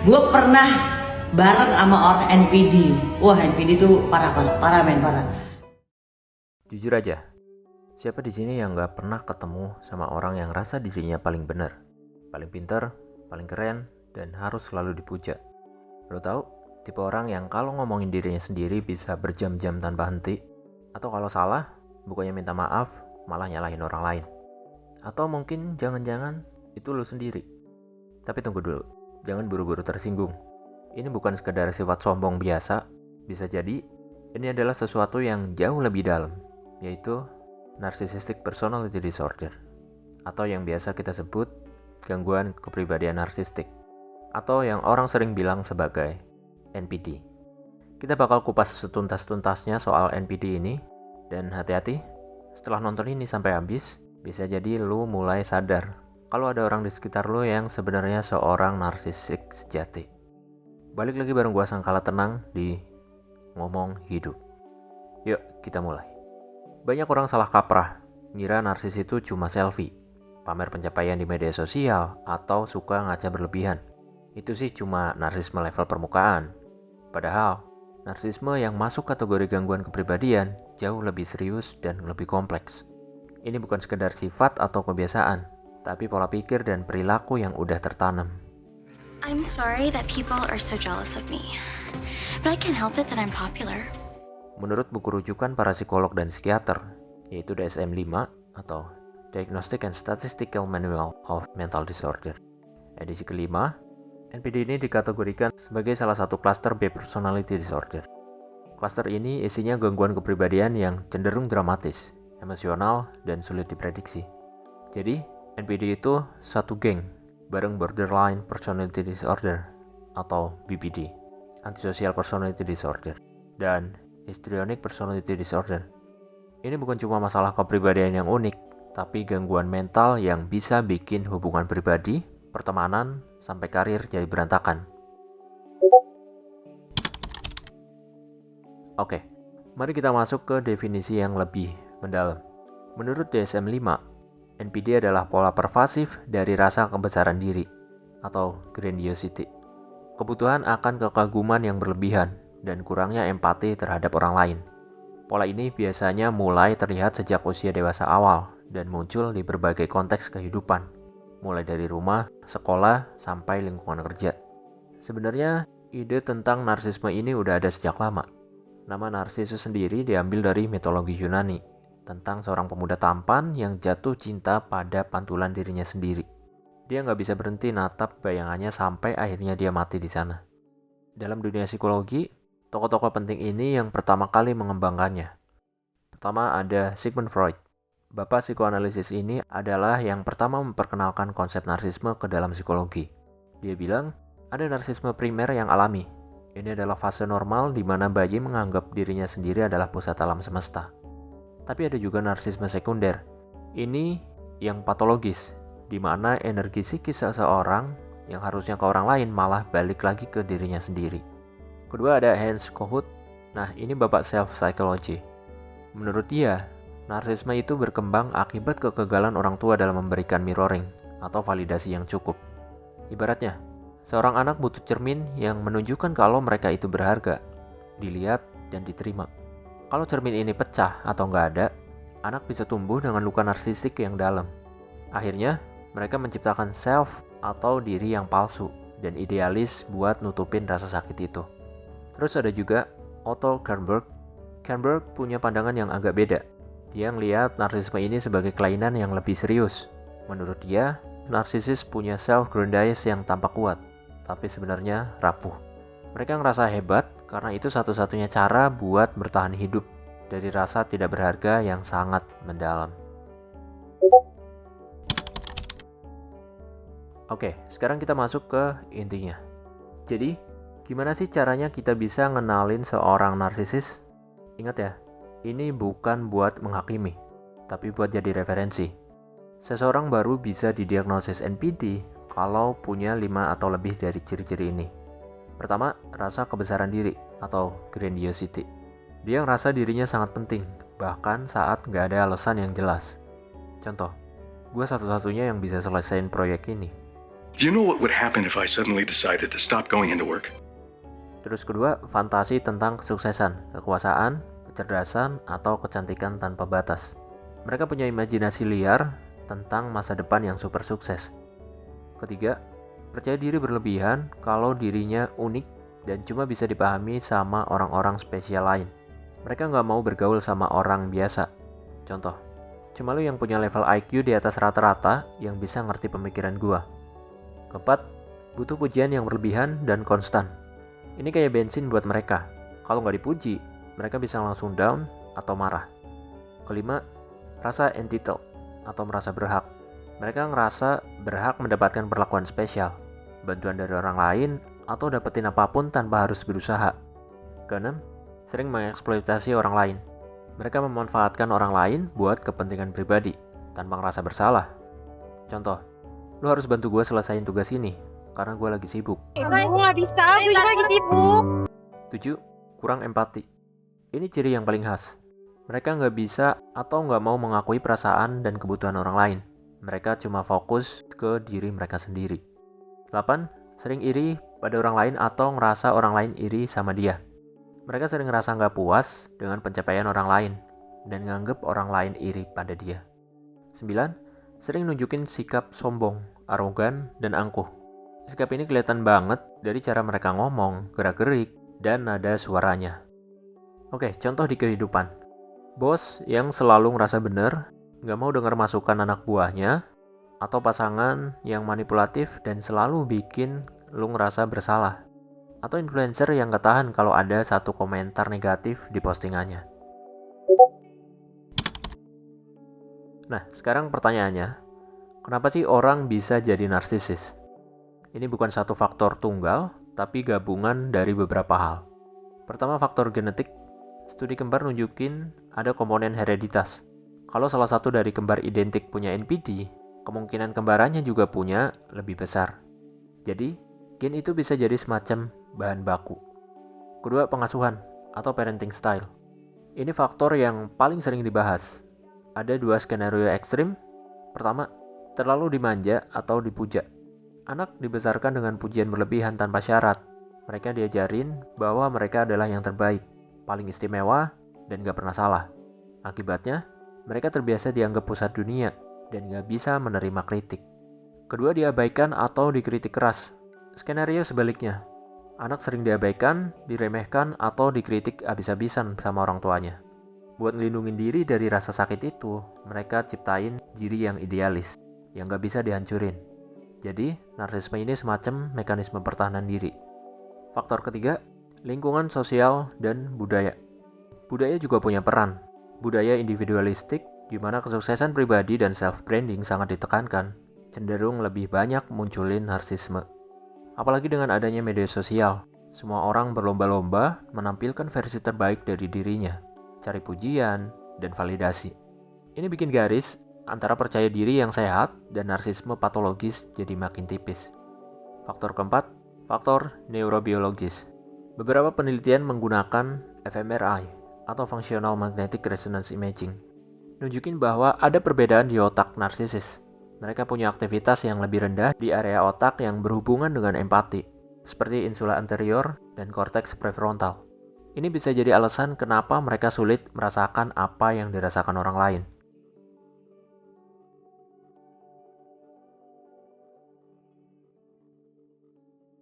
Gue pernah bareng sama orang NPD. Wah, NPD tuh parah men, parah. Jujur aja, siapa di sini yang nggak pernah ketemu sama orang yang rasa dirinya paling benar, paling pintar, paling keren, dan harus selalu dipuja? Lo tahu, tipe orang yang kalau ngomongin dirinya sendiri bisa berjam-jam tanpa henti, atau kalau salah, bukannya minta maaf, malah nyalahin orang lain. Atau mungkin jangan-jangan itu lo sendiri. Tapi tunggu dulu, jangan buru-buru tersinggung. Ini bukan sekedar sifat sombong biasa, bisa jadi ini adalah sesuatu yang jauh lebih dalam, yaitu Narcissistic Personality Disorder, atau yang biasa kita sebut gangguan kepribadian narsistik, atau yang orang sering bilang sebagai NPD. Kita bakal kupas setuntas-tuntasnya soal NPD ini, dan hati-hati, setelah nonton ini sampai habis, bisa jadi lu mulai sadar kalau ada orang di sekitar lu yang sebenarnya seorang narsistik sejati. Balik lagi bareng gua Sangkala Tenang di Ngomong Hidup. Yuk, kita mulai. Banyak orang salah kaprah, ngira narsis itu cuma selfie, pamer pencapaian di media sosial, atau suka ngaca berlebihan. Itu sih cuma narsisme level permukaan. Padahal, narsisme yang masuk kategori gangguan kepribadian jauh lebih serius dan lebih kompleks. Ini bukan sekedar sifat atau kebiasaan, tapi pola pikir dan perilaku yang udah tertanam. I'm sorry that people are so jealous of me, but I can't help it that I'm popular. Menurut buku rujukan para psikolog dan psikiater, yaitu DSM-5 atau Diagnostic and Statistical Manual of Mental Disorder, edisi kelima, NPD ini dikategorikan sebagai salah satu klaster B personality disorder. Klaster ini isinya gangguan kepribadian yang cenderung dramatis, emosional, dan sulit diprediksi. Jadi, NPD itu satu geng bareng Borderline Personality Disorder atau BPD, Antisocial Personality Disorder, dan Histrionic Personality Disorder. Ini bukan cuma masalah kepribadian yang unik, tapi gangguan mental yang bisa bikin hubungan pribadi, pertemanan, sampai karir jadi berantakan. Oke, mari kita masuk ke definisi yang lebih mendalam. Menurut DSM-5, NPD adalah pola pervasif dari rasa kebesaran diri atau grandiosity. Kebutuhan akan kekaguman yang berlebihan dan kurangnya empati terhadap orang lain. Pola ini biasanya mulai terlihat sejak usia dewasa awal dan muncul di berbagai konteks kehidupan, mulai dari rumah, sekolah, sampai lingkungan kerja. Sebenarnya, ide tentang narsisme ini udah ada sejak lama. Nama Narsisus sendiri diambil dari mitologi Yunani, tentang seorang pemuda tampan yang jatuh cinta pada pantulan dirinya sendiri. Dia nggak bisa berhenti natap bayangannya sampai akhirnya dia mati di sana. Dalam dunia psikologi, tokoh-tokoh penting ini yang pertama kali mengembangkannya. Pertama ada Sigmund Freud. Bapak psikoanalisis ini adalah yang pertama memperkenalkan konsep narsisme ke dalam psikologi. Dia bilang, ada narsisme primer yang alami. Ini adalah fase normal di mana bayi menganggap dirinya sendiri adalah pusat alam semesta. Tapi ada juga narsisme sekunder. Ini yang patologis, di mana energi psikis seseorang yang harusnya ke orang lain malah balik lagi ke dirinya sendiri. Kedua ada Hans Kohut. Nah, ini bapak self-psychology. Menurut dia, narsisme itu berkembang akibat kegagalan orang tua dalam memberikan mirroring atau validasi yang cukup. Ibaratnya, seorang anak butuh cermin yang menunjukkan kalau mereka itu berharga, dilihat dan diterima. Kalau cermin ini pecah atau nggak ada, anak bisa tumbuh dengan luka narsistik yang dalam. Akhirnya, mereka menciptakan self atau diri yang palsu dan idealis buat nutupin rasa sakit itu. Terus ada juga Otto Kernberg. Kernberg punya pandangan yang agak beda. Dia ngelihat narsisme ini sebagai kelainan yang lebih serius. Menurut dia, narsisis punya self-grandize yang tampak kuat, tapi sebenarnya rapuh. Mereka ngerasa hebat karena itu satu-satunya cara buat bertahan hidup dari rasa tidak berharga yang sangat mendalam. Oke, sekarang kita masuk ke intinya. Jadi, gimana sih caranya kita bisa ngenalin seorang narsisis? Ingat ya, ini bukan buat menghakimi, tapi buat jadi referensi. Seseorang baru bisa didiagnosis NPD kalau punya 5 atau lebih dari ciri-ciri ini. Pertama, rasa kebesaran diri atau grandiosity. Dia ngerasa dirinya sangat penting, bahkan saat nggak ada alasan yang jelas. Contoh, gue satu-satunya yang bisa selesaiin proyek ini. Do you know what would happen if I suddenly decided to stop going into work? Terus kedua, fantasi tentang kesuksesan, kekuasaan, kecerdasan, atau kecantikan tanpa batas. Mereka punya imajinasi liar tentang masa depan yang super sukses. Ketiga, percaya diri berlebihan kalau dirinya unik dan cuma bisa dipahami sama orang-orang spesial lain. Mereka nggak mau bergaul sama orang biasa. Contoh, cuma lu yang punya level IQ di atas rata-rata yang bisa ngerti pemikiran gua. Keempat, butuh pujian yang berlebihan dan konstan. Ini kayak bensin buat mereka. Kalau nggak dipuji, mereka bisa langsung down atau marah. Kelima, rasa entitled atau merasa berhak. Mereka ngerasa berhak mendapatkan perlakuan spesial, bantuan dari orang lain, atau dapetin apapun tanpa harus berusaha. Keenam, sering mengeksploitasi orang lain. Mereka memanfaatkan orang lain buat kepentingan pribadi, tanpa ngerasa bersalah. Contoh, lu harus bantu gue selesaiin tugas ini, karena gue lagi sibuk. Gue gak bisa, gue juga lagi sibuk. 7. Kurang empati. Ini ciri yang paling khas. Mereka nggak bisa atau nggak mau mengakui perasaan dan kebutuhan orang lain. Mereka cuma fokus ke diri mereka sendiri. 8. Sering iri pada orang lain atau ngerasa orang lain iri sama dia. Mereka sering ngerasa nggak puas dengan pencapaian orang lain dan nganggep orang lain iri pada dia. 9. Sering nunjukin sikap sombong, arogan, dan angkuh. Sikap ini kelihatan banget dari cara mereka ngomong, gerak-gerik, dan nada suaranya. Oke, contoh di kehidupan. Bos yang selalu ngerasa bener, nggak mau dengar masukan anak buahnya, atau pasangan yang manipulatif dan selalu bikin lu ngerasa bersalah. Atau influencer yang gak tahan kalau ada satu komentar negatif di postingannya. Nah, sekarang pertanyaannya, kenapa sih orang bisa jadi narsisis? Ini bukan satu faktor tunggal, tapi gabungan dari beberapa hal. Pertama, faktor genetik. Studi kembar nunjukin ada komponen hereditas. Kalau salah satu dari kembar identik punya NPD, kemungkinan kembarannya juga punya lebih besar. Jadi, gen itu bisa jadi semacam bahan baku. Kedua, pengasuhan atau parenting style. Ini faktor yang paling sering dibahas. Ada dua skenario ekstrim. Pertama, terlalu dimanja atau dipuja. Anak dibesarkan dengan pujian berlebihan tanpa syarat. Mereka diajarin bahwa mereka adalah yang terbaik, paling istimewa, dan gak pernah salah. Akibatnya, mereka terbiasa dianggap pusat dunia dan gak bisa menerima kritik. Kedua, diabaikan atau dikritik keras. Skenario sebaliknya. Anak sering diabaikan, diremehkan, atau dikritik abis-abisan sama orang tuanya. Buat ngelindungin diri dari rasa sakit itu, mereka ciptain diri yang idealis, yang gak bisa dihancurin. Jadi, narsisme ini semacam mekanisme pertahanan diri. Faktor ketiga, lingkungan sosial dan budaya. Budaya juga punya peran. Budaya individualistik, di mana kesuksesan pribadi dan self-branding sangat ditekankan, cenderung lebih banyak munculin narsisme. Apalagi dengan adanya media sosial, semua orang berlomba-lomba menampilkan versi terbaik dari dirinya, cari pujian, dan validasi. Ini bikin garis antara percaya diri yang sehat dan narsisme patologis jadi makin tipis. Faktor keempat, faktor neurobiologis. Beberapa penelitian menggunakan fMRI atau Functional Magnetic Resonance Imaging, nunjukin bahwa ada perbedaan di otak narsisis. Mereka punya aktivitas yang lebih rendah di area otak yang berhubungan dengan empati, seperti insula anterior dan korteks prefrontal. Ini bisa jadi alasan kenapa mereka sulit merasakan apa yang dirasakan orang lain.